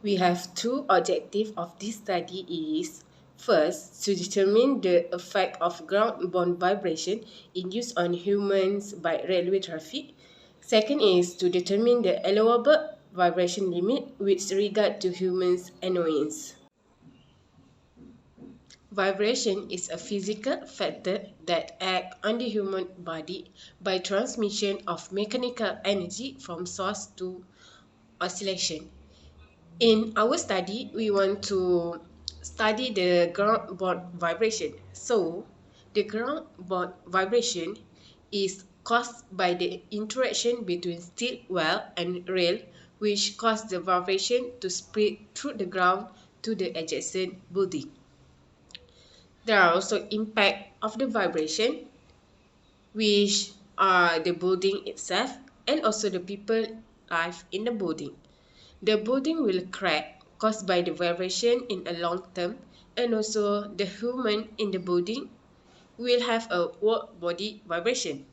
We have two objectives of this study is first, to determine the effect of ground-borne vibration induced on humans by railway traffic. Second is to determine the allowable vibration limit with regard to humans' annoyance. Vibration is a physical factor that acts on the human body by transmission of mechanical energy from source to oscillation. In our study, we want to study the ground-borne vibration. So, the ground-borne vibration is caused by the interaction between steel wire and rail, which cause the vibration to spread through the ground to the adjacent building. There are also impact of the vibration, which are the building itself and also the people live in the building. The building will crack caused by the vibration in a long term, and also the human in the building will have a whole body vibration.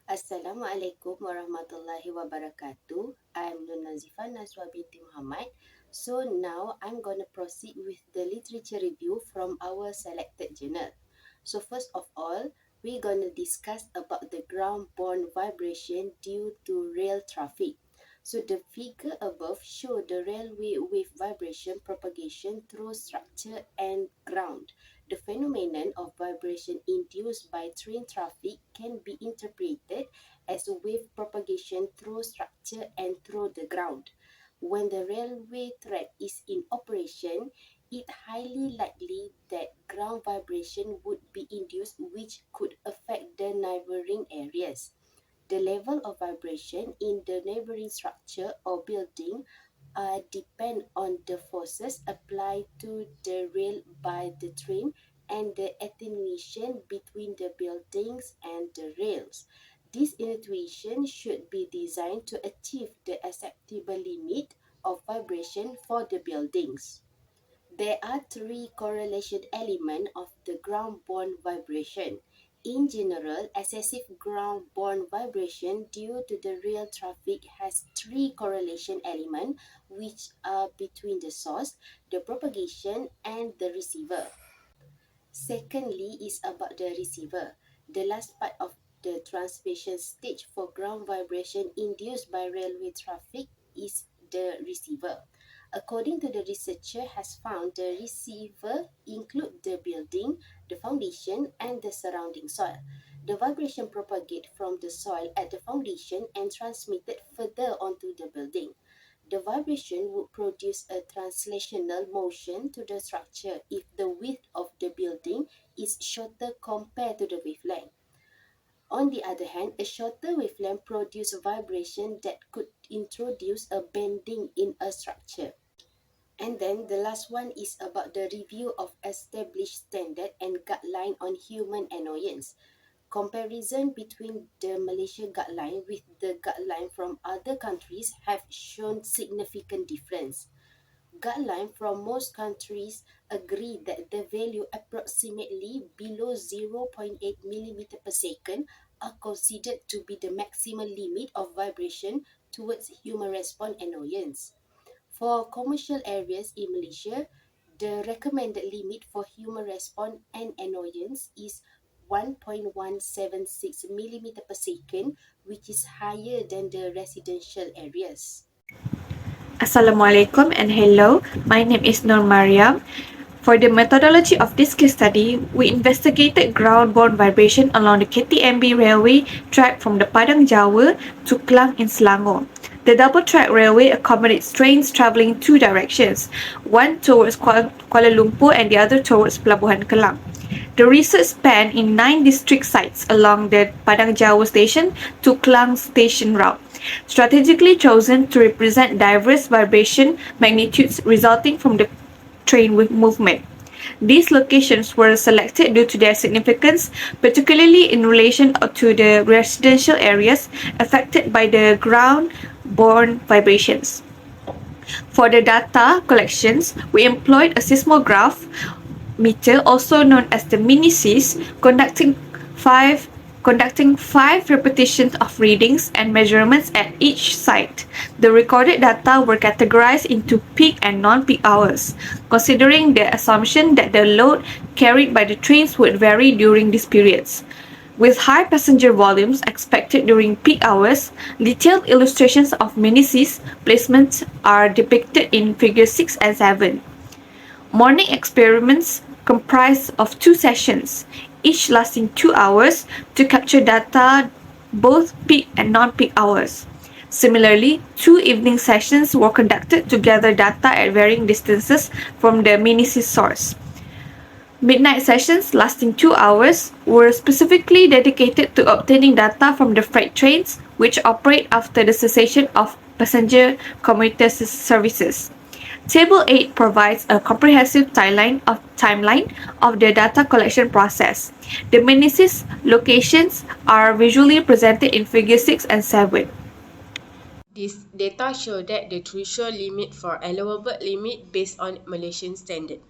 Assalamualaikum warahmatullahi wabarakatuh. I'm Nur Nazifa Naswa binti Muhammad. So now I'm going to proceed with the literature review from our selected journal. So first of all, we're going to discuss about the ground-borne vibration due to rail traffic. So the figure above show the railway wave vibration propagation through structure and ground. The phenomenon of vibration induced by train traffic can be interpreted as a wave propagation through structure and through the ground. When the railway track is in operation, it highly likely that ground vibration would be induced, which could affect the neighboring areas. The level of vibration in the neighboring structure or building depend on the forces applied to the rail by the train and the attenuation between the buildings and the rails. This attenuation should be designed to achieve the acceptable limit of vibration for the buildings. There are three correlation elements of the ground-borne vibration. In general, excessive ground-borne vibration due to the rail traffic has three correlation elements, which are between the source, the propagation, and the receiver. Secondly is about the receiver. The last part of the transmission stage for ground vibration induced by railway traffic is the receiver. According to the researcher has found the receiver include the building, the foundation, and the surrounding soil. The vibration propagate from the soil at the foundation and transmitted further onto the building. The vibration would produce a translational motion to the structure if the width of the building is shorter compared to the wavelength. On the other hand, a shorter wavelength produces vibration that could introduce a bending in a structure. And then the last one is about the review of established standard and guideline on human annoyance. Comparison between the Malaysia guideline with the guideline from other countries have shown significant difference. Guidelines from most countries agree that the value approximately below 0.8 mm per second are considered to be the maximum limit of vibration towards human response annoyance. For commercial areas in Malaysia, the recommended limit for human response and annoyance is 1.176 mm per second, which is higher than the residential areas. Assalamualaikum and hello. My name is Nur Mariam. For the methodology of this case study, we investigated ground-borne vibration along the KTMB railway track from the Padang Jawa to Klang in Selangor. The double-track railway accommodates trains travelling in two directions, one towards Kuala Lumpur and the other towards Pelabuhan Kelang. The research spanned in 9 district sites along the Padang Jawa station to Klang station route, strategically chosen to represent diverse vibration magnitudes resulting from the train movement. These locations were selected due to their significance, particularly in relation to the residential areas affected by the ground-borne vibrations. For the data collections, we employed a seismograph meter, also known as the mini-SIS, conducting 5 conducting 5 repetitions of readings and measurements at each site. The recorded data were categorized into peak and non-peak hours, considering the assumption that the load carried by the trains would vary during these periods. With high passenger volumes expected during peak hours, detailed illustrations of minices placements are depicted in Figure 6 and 7. Morning experiments comprise of 2 sessions, each lasting 2 hours, to capture data both peak and non-peak hours. Similarly, 2 evening sessions were conducted to gather data at varying distances from the minices source. Midnight sessions lasting 2 hours were specifically dedicated to obtaining data from the freight trains, which operate after the cessation of passenger commuter services. Table 8 provides a comprehensive timeline of the data collection process. The minices locations are visually presented in Figure 6 and 7. This data show that the threshold limit for allowable limit based on Malaysian standard.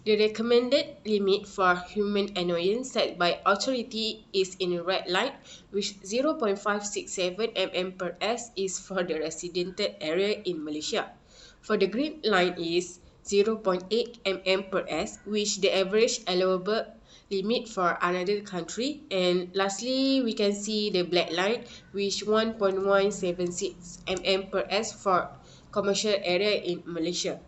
The recommended limit for human annoyance set by authority is in red line, which 0.567 mm per s is for the residential area in Malaysia. For the green line is 0.8 mm per s, which the average allowable limit for another country. And lastly, we can see the black line, which 1.176 mm per s for commercial area in Malaysia.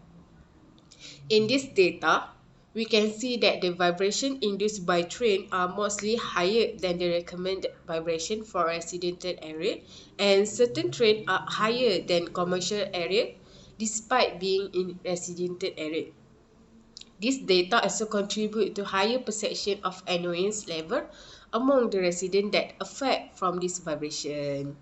In this data, we can see that the vibration induced by train are mostly higher than the recommended vibration for residential area, and certain trains are higher than commercial area despite being in residential area. This data also contribute to higher perception of annoyance level among the residents that affect from this vibration.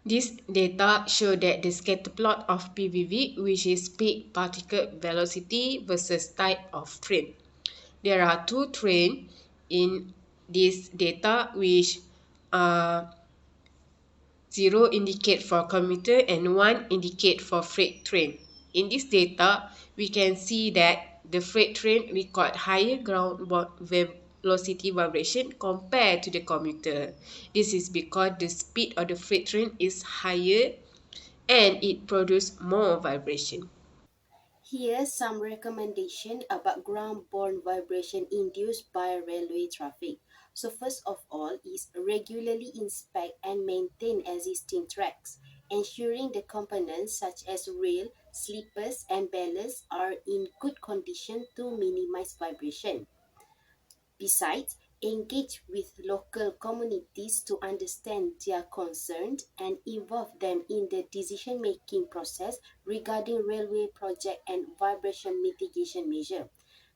This data show that the scatter plot of PVV, which is peak particle velocity versus type of train. There are 2 trains in this data, which 0 indicate for commuter and 1 indicate for freight train. In this data, we can see that the freight train record higher ground velocity vibration compared to the commuter. This is because the speed of the freight train is higher and it produces more vibration. Here's some recommendation about ground-borne vibration induced by railway traffic. So first of all is regularly inspect and maintain existing tracks, ensuring the components such as rail, sleepers and ballast are in good condition to minimize vibration. Besides, engage with local communities to understand their concerns and involve them in the decision-making process regarding railway project and vibration mitigation measure.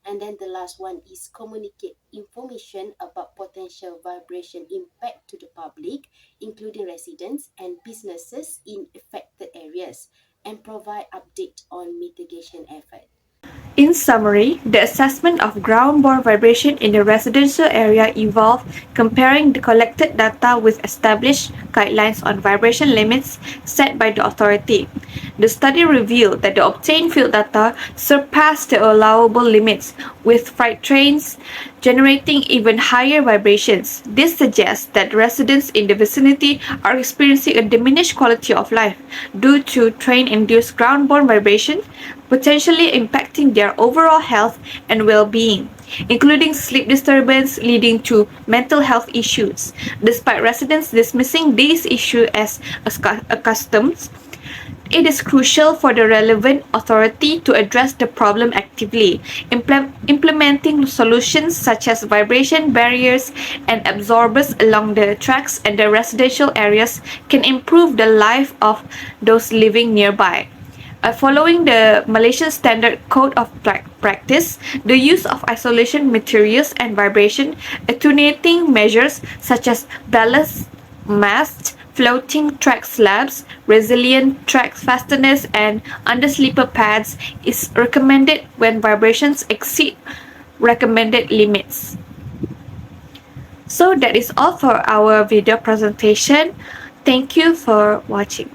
And then the last one is communicate information about potential vibration impact to the public, including residents and businesses in affected areas, and provide update on mitigation effort. In summary, the assessment of ground-borne vibration in the residential area involved comparing the collected data with established guidelines on vibration limits set by the authority. The study revealed that the obtained field data surpassed the allowable limits, with freight trains generating even higher vibrations. This suggests that residents in the vicinity are experiencing a diminished quality of life due to train-induced ground-borne vibration, potentially impacting their overall health and well-being, including sleep disturbance leading to mental health issues. Despite residents dismissing these issues as accustomed, it is crucial for the relevant authority to address the problem actively. Implementing solutions such as vibration barriers and absorbers along the tracks and the residential areas can improve the life of those living nearby. Following the Malaysian Standard Code of Practice, the use of isolation materials and vibration attenuating measures such as ballast masts, floating track slabs, resilient track fasteners, and undersleeper pads is recommended when vibrations exceed recommended limits. So that is all for our video presentation. Thank you for watching.